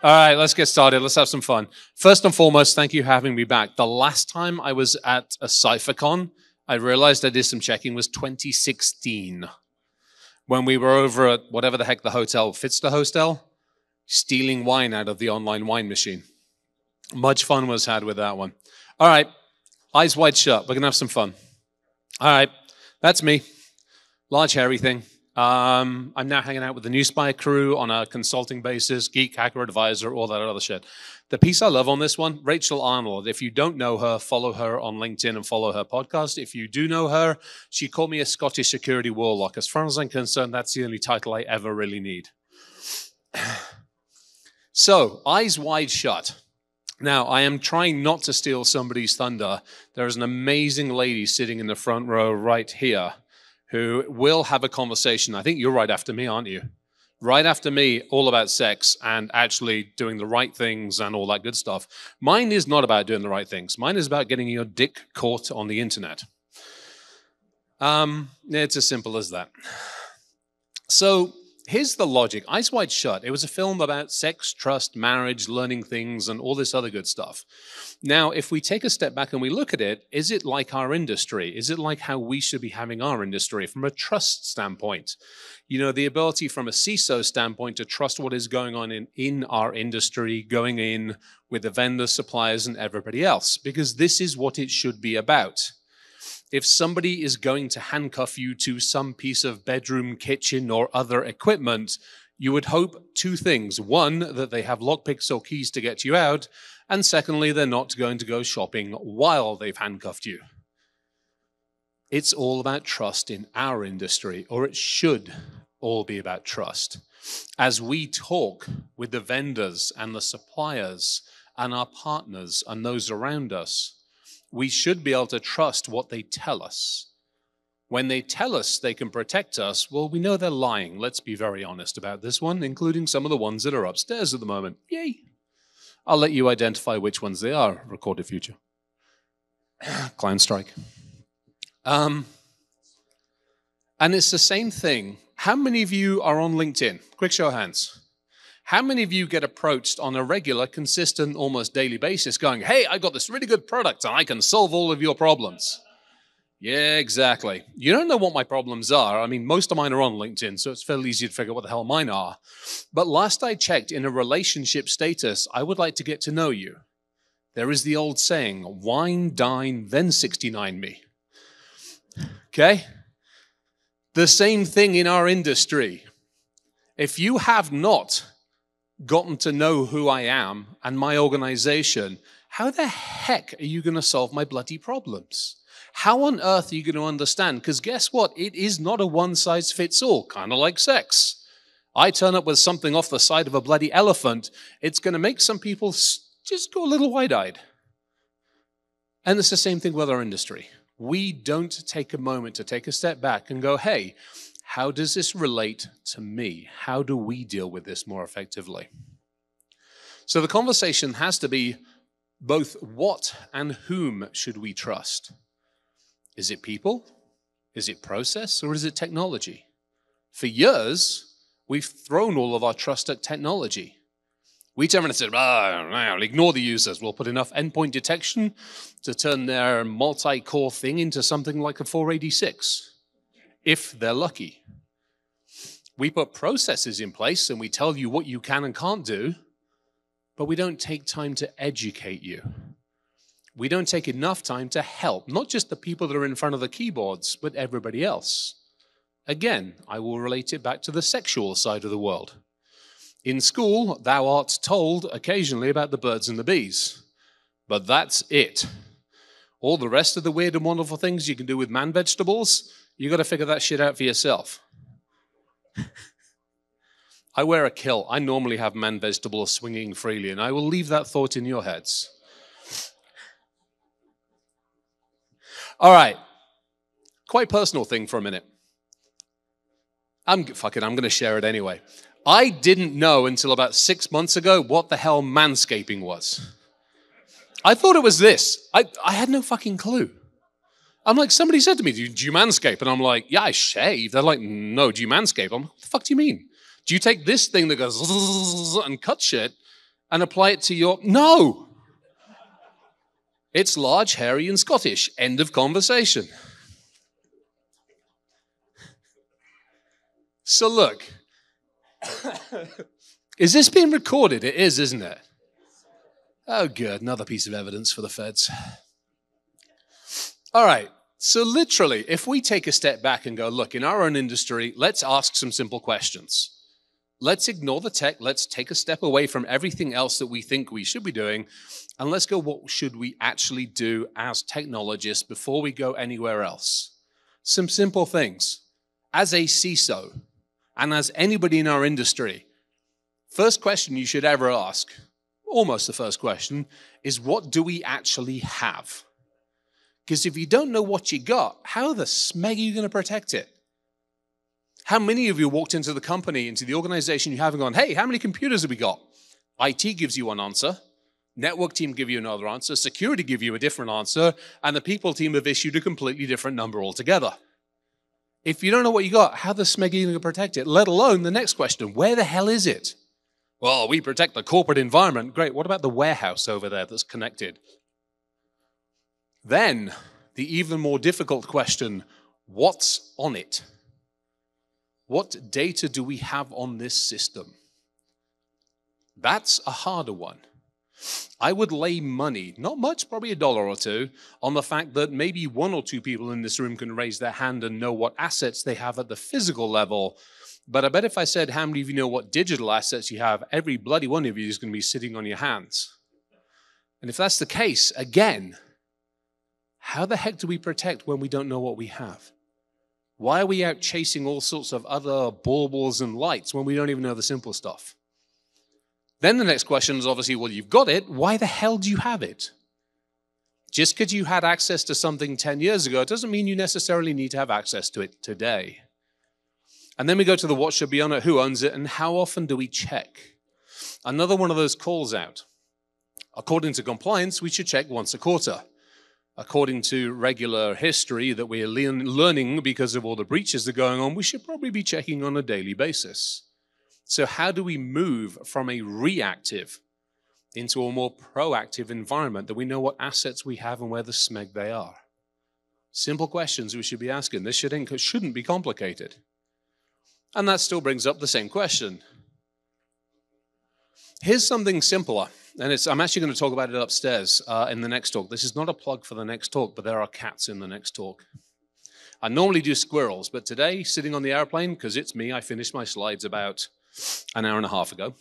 All right, let's get started. Let's have some fun. First and foremost, thank you for having me back. The last time I was at a CypherCon, I realized I did some checking, was 2016. When we were over at whatever the heck the hotel, Fitster Hostel, stealing wine out of the online wine machine. Much fun was had with that one. All right, eyes wide shut. We're going to have some fun. All right, that's me. Large, hairy thing. I'm now hanging out with the New Spy crew on a consulting basis, geek, hacker, advisor, all that other shit. The piece I love on this one, Rachel Arnold. If you don't know her, follow her on LinkedIn and follow her podcast. If you do know her, she called me a Scottish security warlock. As far as I'm concerned, that's the only title I ever really need. So, eyes wide shut. Now, I am trying not to steal somebody's thunder. There is an amazing lady sitting in the front row right here who will have a conversation. I think you're right after me, aren't you? Right after me, all about sex and actually doing the right things and all that good stuff. Mine is not about doing the right things. Mine is about getting your dick caught on the internet. It's as simple as that. So here's the logic. Eyes Wide Shut. It was a film about sex, trust, marriage, learning things, and all this other good stuff. Now, if we take a step back and we look at it, is it like our industry? Is it like how we should be having our industry from a trust standpoint? You know, the ability from a CISO standpoint to trust what is going on in our industry, going in with the vendors, suppliers, and everybody else, because this is what it should be about. If somebody is going to handcuff you to some piece of bedroom, kitchen, or other equipment, you would hope two things. One, that they have lockpicks or keys to get you out. And secondly, they're not going to go shopping while they've handcuffed you. It's all about trust in our industry, or it should all be about trust. As we talk with the vendors and the suppliers and our partners and those around us, we should be able to trust what they tell us. When they tell us they can protect us, well, we know they're lying. Let's be very honest about this one, including some of the ones that are upstairs at the moment. Yay! I'll let you identify which ones they are. Recorded future. Clown strike. And it's the same thing. How many of you are on LinkedIn? Quick show of hands. How many of you get approached on a regular, consistent, almost daily basis going, hey, I got this really good product and I can solve all of your problems? Yeah, exactly. You don't know what my problems are. I mean, most of mine are on LinkedIn, so it's fairly easy to figure out what the hell mine are. But last I checked, in a relationship status, I would like to get to know you. There is the old saying, wine, dine, then 69 me. Okay? The same thing in our industry. If you have not gotten to know who I am and my organization, how the heck are you going to solve my bloody problems? How on earth are you going to understand? Because guess what? It is not a one-size-fits-all, kind of like sex. I turn up with something off the side of a bloody elephant, it's going to make some people just go a little wide-eyed. And it's the same thing with our industry. We don't take a moment to take a step back and go, hey, how does this relate to me? How do we deal with this more effectively? So the conversation has to be both what and whom should we trust? Is it people? Is it process? Or is it technology? For years, we've thrown all of our trust at technology. We turned around and said, well, ignore the users. We'll put enough endpoint detection to turn their multi-core thing into something like a 486, if they're lucky. We put processes in place and we tell you what you can and can't do, but we don't take time to educate you. We don't take enough time to help, not just the people that are in front of the keyboards, but everybody else. Again, I will relate it back to the sexual side of the world. In school, thou art told occasionally about the birds and the bees, but that's it. All the rest of the weird and wonderful things you can do with man vegetables, you got to figure that shit out for yourself. I wear a kilt. I normally have man vegetables swinging freely, and I will leave that thought in your heads. All right, quite personal thing for a minute. Fuck it, I'm going to share it anyway. I didn't know until about 6 months ago what the hell manscaping was. I thought it was this. I had no fucking clue. I'm like, somebody said to me, do you manscape? And I'm like, yeah, I shave. They're like, no, do you manscape? I'm like, what the fuck do you mean? Do you take this thing that goes and cut shit and apply it to your... No! It's large, hairy, and Scottish. End of conversation. So look, is this being recorded? It is, isn't it? Oh, good. Another piece of evidence for the feds. All right. So literally, if we take a step back and go, look, in our own industry, let's ask some simple questions. Let's ignore the tech. Let's take a step away from everything else that we think we should be doing. And let's go, what should we actually do as technologists before we go anywhere else? Some simple things. As a CISO, and as anybody in our industry, first question you should ever ask, almost the first question, is what do we actually have? Because if you don't know what you got, how the smeg are you going to protect it? How many of you walked into the company, into the organization you have and gone, hey, how many computers have we got? IT gives you one answer. Network team give you another answer. Security give you a different answer. And the people team have issued a completely different number altogether. If you don't know what you got, how the smeg are you going to protect it? Let alone the next question, where the hell is it? Well, we protect the corporate environment. Great, what about the warehouse over there that's connected? Then, the even more difficult question, what's on it? What data do we have on this system? That's a harder one. I would lay money, not much, probably $1 or $2, on the fact that maybe 1 or 2 people in this room can raise their hand and know what assets they have at the physical level. But I bet if I said, how many of you know what digital assets you have, every bloody one of you is going to be sitting on your hands. And if that's the case, again, how the heck do we protect when we don't know what we have? Why are we out chasing all sorts of other baubles and lights when we don't even know the simple stuff? Then the next question is obviously, well, you've got it. Why the hell do you have it? Just because you had access to something 10 years ago, it doesn't mean you necessarily need to have access to it today. And then we go to the what should be on it, who owns it, and how often do we check? Another one of those calls out. According to compliance, we should check once a quarter. According to regular history that we're learning because of all the breaches that are going on, we should probably be checking on a daily basis. So how do we move from a reactive into a more proactive environment that we know what assets we have and where the smeg they are? Simple questions we should be asking. This shouldn't be complicated. And that still brings up the same question. Here's something simpler, and I'm actually going to talk about it upstairs in the next talk. This is not a plug for the next talk, but there are cats in the next talk. I normally do squirrels, but today, sitting on the airplane, because it's me, I finished my slides about an hour and a half ago,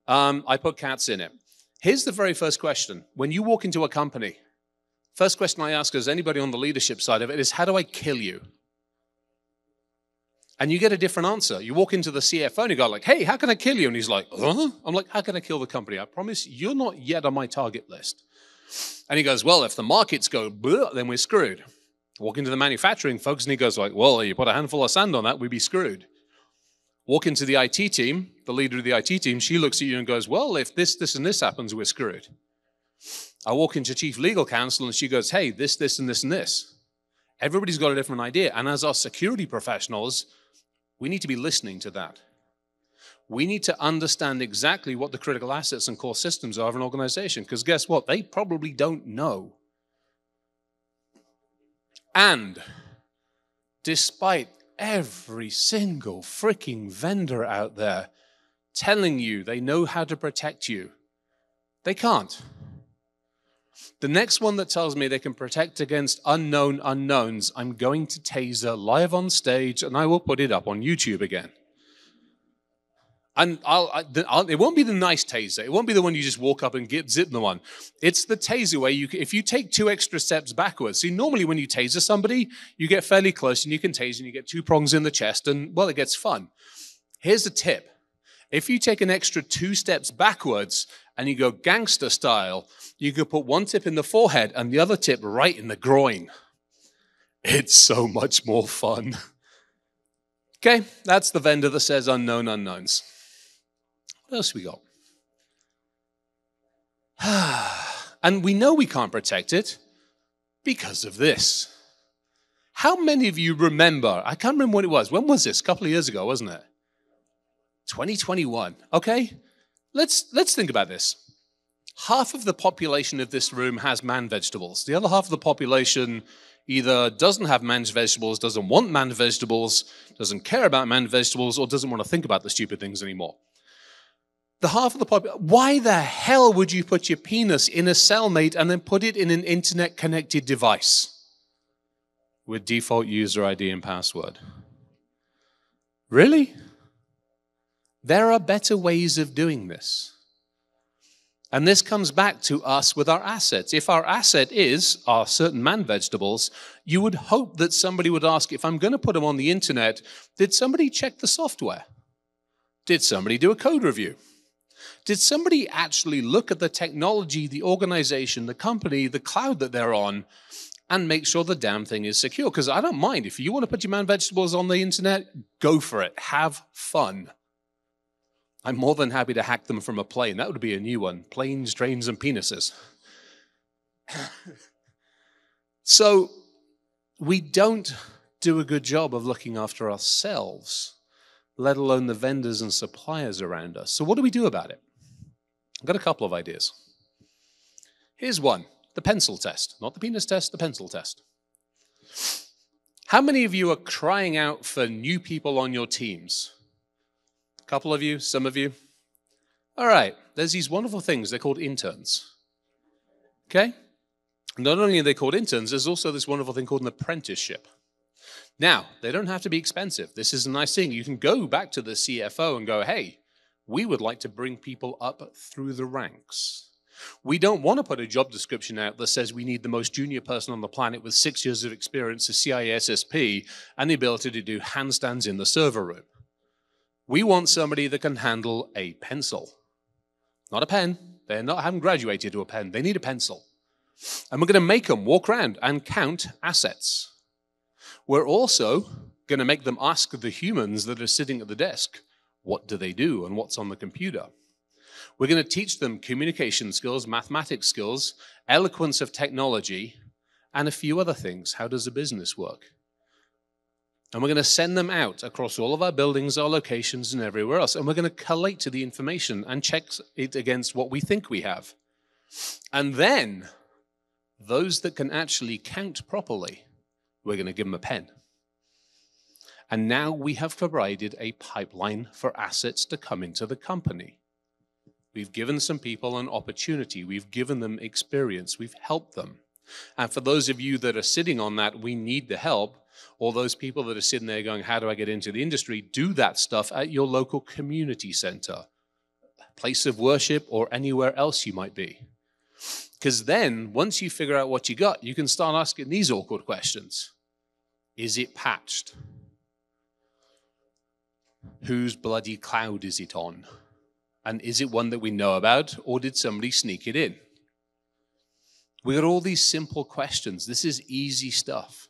I put cats in it. Here's the very first question. When you walk into a company, first question I ask as anybody on the leadership side of it is, how do I kill you? And you get a different answer. You walk into the CFO and you go like, hey, how can I kill you? And he's like, huh? I'm like, how can I kill the company? I promise you're not yet on my target list. And he goes, well, if the markets go, bleh, then we're screwed. Walk into the manufacturing folks and he goes like, well, you put a handful of sand on that, we'd be screwed. Walk into the IT team, the leader of the IT team, she looks at you and goes, well, if this, and this happens, we're screwed. I walk into chief legal counsel and she goes, hey, this, and this, and this. Everybody's got a different idea. And as our security professionals, we need to be listening to that. We need to understand exactly what the critical assets and core systems are of an organization, because guess what? They probably don't know. And despite every single freaking vendor out there telling you they know how to protect you, they can't. The next one that tells me they can protect against unknown unknowns, I'm going to taser live on stage and I will put it up on YouTube again. And it won't be the nice taser. It won't be the one you just walk up and zip the one. It's the taser where if you take 2 extra steps backwards. See, normally when you taser somebody, you get fairly close and you can tase and you get 2 prongs in the chest and, well, it gets fun. Here's the tip. If you take an extra 2 steps backwards and you go gangster style, you could put 1 tip in the forehead and the other tip right in the groin. It's so much more fun. Okay, that's the vendor that says unknown unknowns. What else we got? And we know we can't protect it because of this. How many of you remember, I can't remember when it was. When was this? A couple of years ago, wasn't it? 2021. Okay, let's think about this. Half of the population of this room has man vegetables. The other half of the population either doesn't have man's vegetables, doesn't want man vegetables, doesn't care about man vegetables, or doesn't want to think about the stupid things anymore. The half of the population, why the hell would you put your penis in a cellmate and then put it in an internet-connected device with default user ID and password? Really? There are better ways of doing this. And this comes back to us with our assets. If our asset is our certain man vegetables, you would hope that somebody would ask, if I'm going to put them on the internet, did somebody check the software? Did somebody do a code review? Did somebody actually look at the technology, the organization, the company, the cloud that they're on, and make sure the damn thing is secure? Because I don't mind. If you want to put your man vegetables on the internet, go for it. Have fun. I'm more than happy to hack them from a plane. That would be a new one. Planes, trains, and penises. So we don't do a good job of looking after ourselves, let alone the vendors and suppliers around us. So what do we do about it? I've got a couple of ideas. Here's one, the pencil test. Not the penis test, the pencil test. How many of you are crying out for new people on your teams? A couple of you, some of you. All right, there's these wonderful things. They're called interns. Okay? Not only are they called interns, there's also this wonderful thing called an apprenticeship. Now, they don't have to be expensive. This is a nice thing. You can go back to the CFO and go, hey, we would like to bring people up through the ranks. We don't want to put a job description out that says we need the most junior person on the planet with 6 years of experience, a CISSP, and the ability to do handstands in the server room. We want somebody that can handle a pencil. Not a pen. Haven't graduated to a pen. They need a pencil. And we're going to make them walk around and count assets. We're also going to make them ask the humans that are sitting at the desk, what do they do and what's on the computer? We're going to teach them communication skills, mathematics skills, eloquence of technology, and a few other things. How does a business work? And we're going to send them out across all of our buildings, our locations, and everywhere else. And we're going to collate the information and check it against what we think we have. And then, those that can actually count properly, we're going to give them a pen. And now we have provided a pipeline for assets to come into the company. We've given some people an opportunity. We've given them experience. We've helped them. And for those of you that are sitting on that, we need the help, or those people that are sitting there going, how do I get into the industry? Do that stuff at your local community center, place of worship, or anywhere else you might be. Because then, once you figure out what you got, you can start asking these awkward questions. Is it patched? Whose bloody cloud is it on? And is it one that we know about, or did somebody sneak it in? We got all these simple questions. This is easy stuff.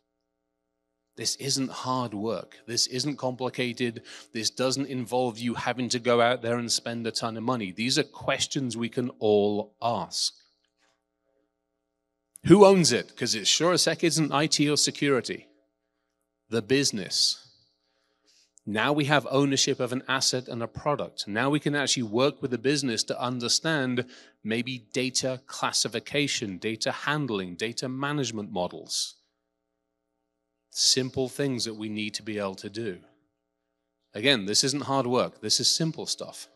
This isn't hard work. This isn't complicated. This doesn't involve you having to go out there and spend a ton of money. These are questions we can all ask. Who owns it? Because it sure as heck isn't IT or security. The business. Now we have ownership of an asset and a product. Now we can actually work with the business to understand maybe data classification, data handling, data management models. Simple things that we need to be able to do. Again, this isn't hard work. This is simple stuff.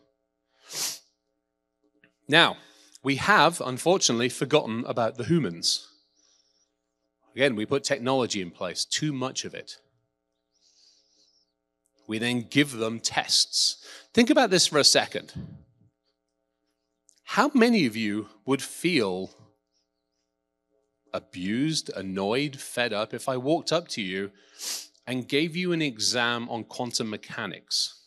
Now, we have, unfortunately, forgotten about the humans. Again, we put technology in place, too much of it. We then give them tests. Think about this for a second. How many of you would feel abused, annoyed, fed up if I walked up to you and gave you an exam on quantum mechanics?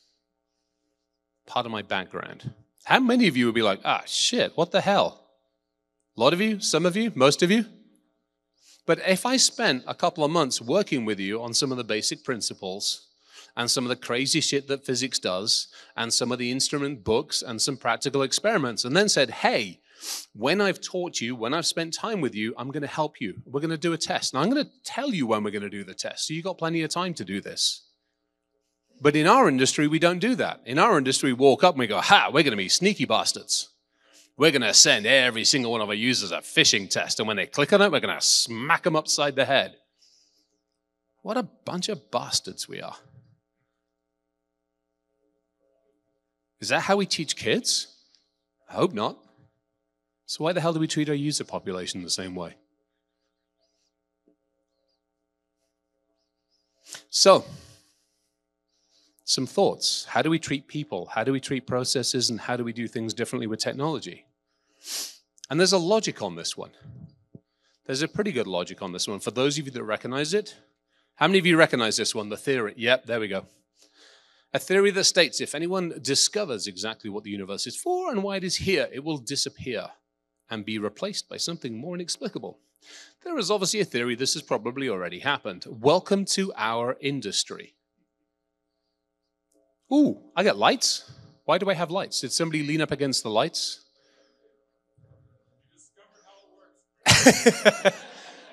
Part of my background. How many of you would be like, shit, what the hell? A lot of you? Some of you? Most of you? But if I spent a couple of months working with you on some of the basic principles and some of the crazy shit that physics does and some of the instrument books and some practical experiments and then said, hey, when I've taught you, when I've spent time with you, I'm going to help you. We're going to do a test. And I'm going to tell you when we're going to do the test. So you've got plenty of time to do this. But in our industry, we don't do that. In our industry, we walk up and we go, ha, we're going to be sneaky bastards. We're going to send every single one of our users a phishing test. And when they click on it, we're going to smack them upside the head. What a bunch of bastards we are. Is that how we teach kids? I hope not. So why the hell do we treat our user population the same way? So, some thoughts. How do we treat people? How do we treat processes? And how do we do things differently with technology? And there's a logic on this one. There's a pretty good logic on this one. For those of you that recognize it, how many of you recognize this one, the theory? Yep, there we go. A theory that states if anyone discovers exactly what the universe is for and why it is here, it will disappear and be replaced by something more inexplicable. There is obviously a theory this has probably already happened. Welcome to our industry. Ooh, I got lights. Why do I have lights? Did somebody lean up against the lights?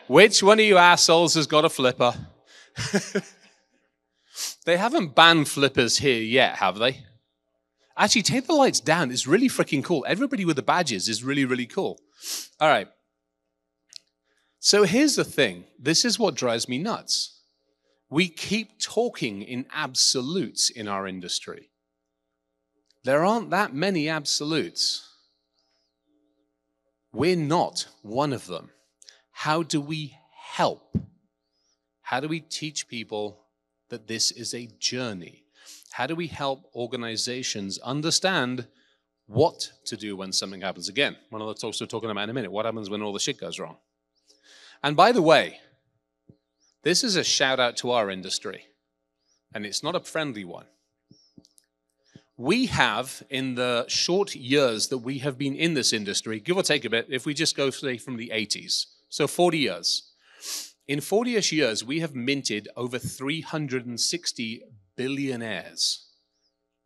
Which one of you assholes has got a flipper? They haven't banned flippers here yet, have they? Actually, take the lights down. It's really freaking cool. Everybody with the badges is really, really cool. All right. So here's the thing. This is what drives me nuts. We keep talking in absolutes in our industry. There aren't that many absolutes. We're not one of them. How do we help? How do we teach people that this is a journey? How do we help organizations understand what to do when something happens? Again, one of the talks we're talking about in a minute. What happens when all the shit goes wrong? And by the way, this is a shout out to our industry, and it's not a friendly one. We have, in the short years that we have been in this industry, give or take a bit, if we just go, say, from the 80s, so 40 years. In 40-ish years, we have minted over 360 billionaires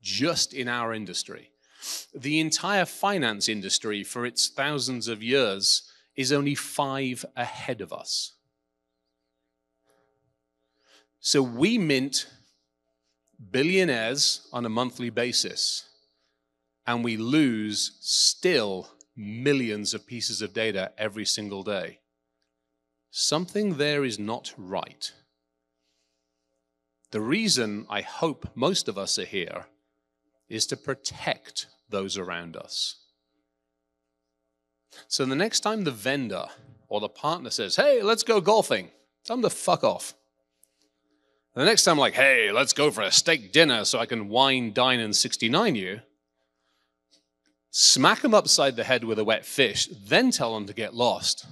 just in our industry. The entire finance industry, for its thousands of years, is only 5 ahead of us. So we mint billionaires on a monthly basis, and we lose still millions of pieces of data every single day. Something there is not right. The reason I hope most of us are here is to protect those around us. So the next time the vendor or the partner says, hey, let's go golfing, tell them to fuck off. The next time I'm like, hey, let's go for a steak dinner so I can wine, dine, and 69 you, smack them upside the head with a wet fish, then tell them to get lost.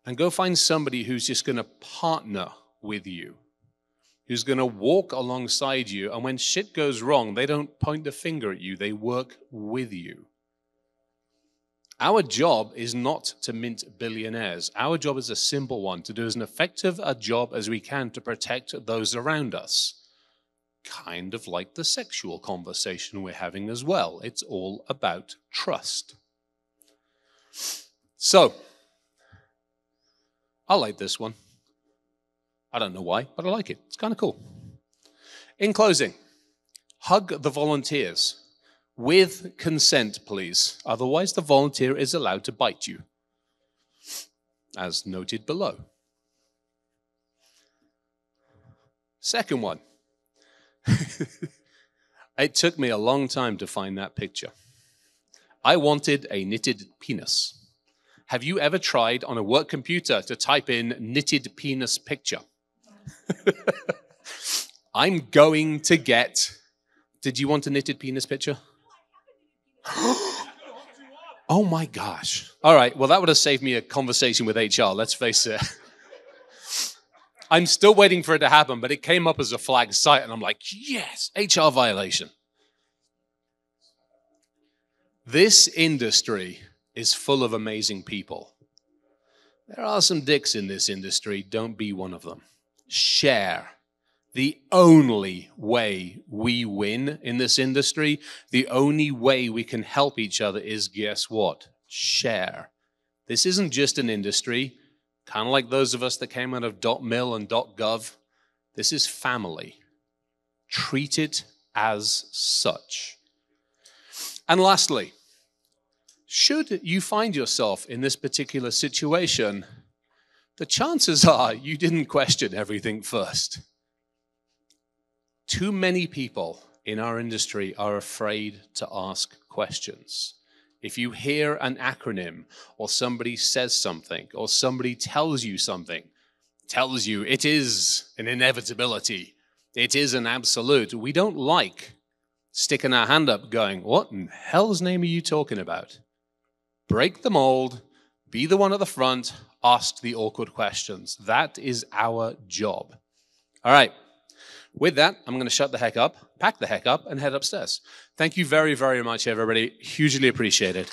And go find somebody who's just going to partner with you, who's going to walk alongside you. And when shit goes wrong, they don't point the finger at you. They work with you. Our job is not to mint billionaires. Our job is a simple one, to do as effective a job as we can to protect those around us. Kind of like the sexual conversation we're having as well. It's all about trust. So, I like this one. I don't know why, but I like it. It's kind of cool. In closing, hug the volunteers. With consent, please. Otherwise, the volunteer is allowed to bite you, as noted below. Second one. It took me a long time to find that picture. I wanted a knitted penis. Have you ever tried on a work computer to type in knitted penis picture? I'm going to get... Did you want a knitted penis picture? Oh my gosh. All right, well, that would have saved me a conversation with HR, let's face it. I'm still waiting for it to happen, but it came up as a flagged site, and I'm like, yes, HR violation. This industry is full of amazing people. There are some dicks in this industry. Don't be one of them. Share. The only way we win in this industry, the only way we can help each other is, guess what? Share. This isn't just an industry, kind of like those of us that came out of .mil and .gov. This is family. Treat it as such. And lastly, should you find yourself in this particular situation, the chances are you didn't question everything first. Too many people in our industry are afraid to ask questions. If you hear an acronym, or somebody says something, or somebody tells you something, tells you it is an inevitability, it is an absolute, we don't like sticking our hand up going, what in hell's name are you talking about? Break the mold, be the one at the front, ask the awkward questions. That is our job. All right. With that, I'm going to shut the heck up, pack the heck up, and head upstairs. Thank you very, very much, everybody. Hugely appreciate it.